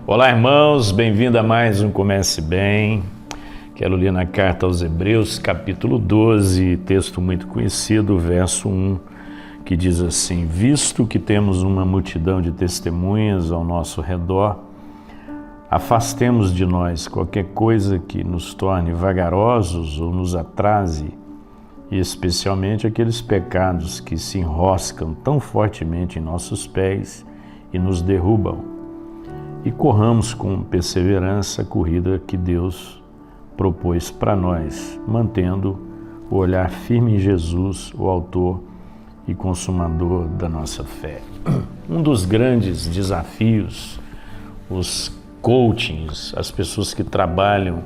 Olá, irmãos, bem-vindo a mais um Comece Bem. Quero ler na carta aos Hebreus, capítulo 12, texto muito conhecido, verso 1, que diz assim: visto que temos uma multidão de testemunhas ao nosso redor, afastemos de nós qualquer coisa que nos torne vagarosos ou nos atrase, e especialmente aqueles pecados que se enroscam tão fortemente em nossos pés e nos derrubam, e corramos com perseverança a corrida que Deus propôs para nós, mantendo o olhar firme em Jesus, o autor e consumador da nossa fé. Um dos grandes desafios, os coachings, as pessoas que trabalham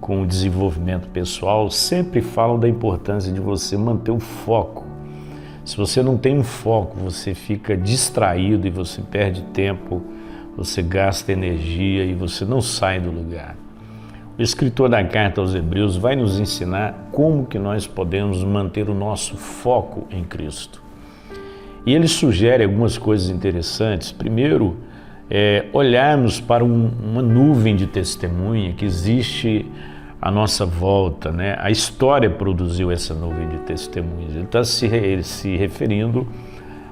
com o desenvolvimento pessoal, sempre falam da importância de você manter o foco. Se você não tem um foco, você fica distraído e você perde tempo, você gasta energia e você não sai do lugar. O escritor da carta aos Hebreus vai nos ensinar como que nós podemos manter o nosso foco em Cristo. E ele sugere algumas coisas interessantes. Primeiro, olharmos para uma nuvem de testemunha que existe à nossa volta, né? A história produziu essa nuvem de testemunhas. Ele está se referindo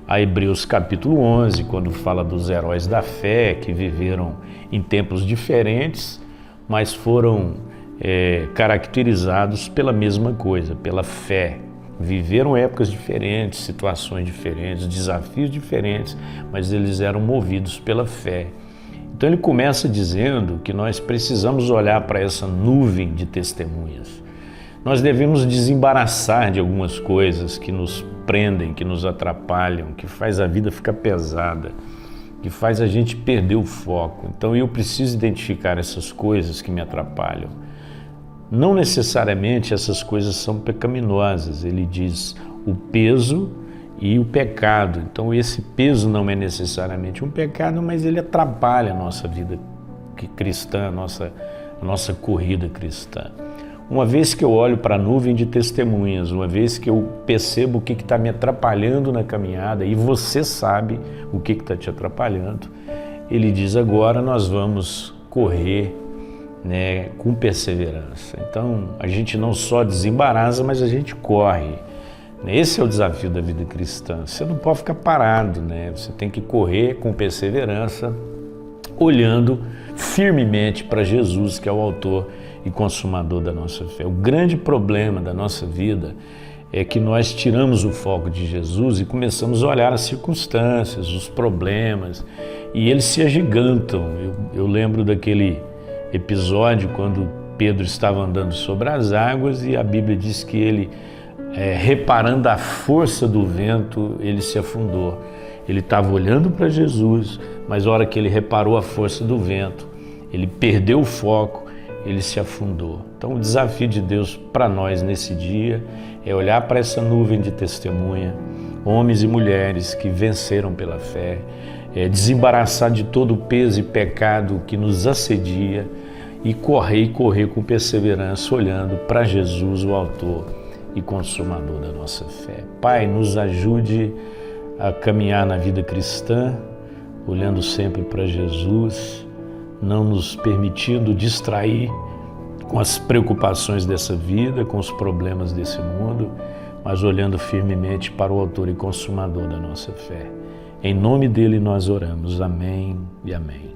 a Hebreus capítulo 11, quando fala dos heróis da fé que viveram em tempos diferentes, mas foram caracterizados pela mesma coisa, pela fé. Viveram épocas diferentes, situações diferentes, desafios diferentes, mas eles eram movidos pela fé. Então ele começa dizendo que nós precisamos olhar para essa nuvem de testemunhas. Nós devemos desembaraçar de algumas coisas que nos prendem, que nos atrapalham, que faz a vida ficar pesada, que faz a gente perder o foco. Então eu preciso identificar essas coisas que me atrapalham. Não necessariamente essas coisas são pecaminosas. Ele diz o peso e o pecado. Então esse peso não é necessariamente um pecado, mas ele atrapalha a nossa vida cristã, a nossa corrida cristã. Uma vez que eu olho para a nuvem de testemunhas, uma vez que eu percebo o que está me atrapalhando na caminhada, e você sabe o que está te atrapalhando, ele diz: agora nós vamos correr, né, com perseverança. Então a gente não só desembaraça, mas a gente corre. Esse é o desafio da vida cristã. Você não pode ficar parado, né? Você tem que correr com perseverança, olhando firmemente para Jesus, que é o autor e consumador da nossa fé. O grande problema da nossa vida é que nós tiramos o foco de Jesus e começamos a olhar as circunstâncias, os problemas, e eles se agigantam. Eu lembro daquele episódio quando Pedro estava andando sobre as águas e a Bíblia diz que ele, reparando a força do vento, ele se afundou. Ele estava olhando para Jesus, mas na hora que ele reparou a força do vento, ele perdeu o foco, ele se afundou. Então o desafio de Deus para nós nesse dia é olhar para essa nuvem de testemunha, homens e mulheres que venceram pela fé, desembaraçar de todo o peso e pecado que nos assedia e correr com perseverança, olhando para Jesus, o autor e consumador da nossa fé. Pai, nos ajude a caminhar na vida cristã, olhando sempre para Jesus, não nos permitindo distrair com as preocupações dessa vida, com os problemas desse mundo, mas olhando firmemente para o autor e consumador da nossa fé. Em nome dele nós oramos. Amém e amém.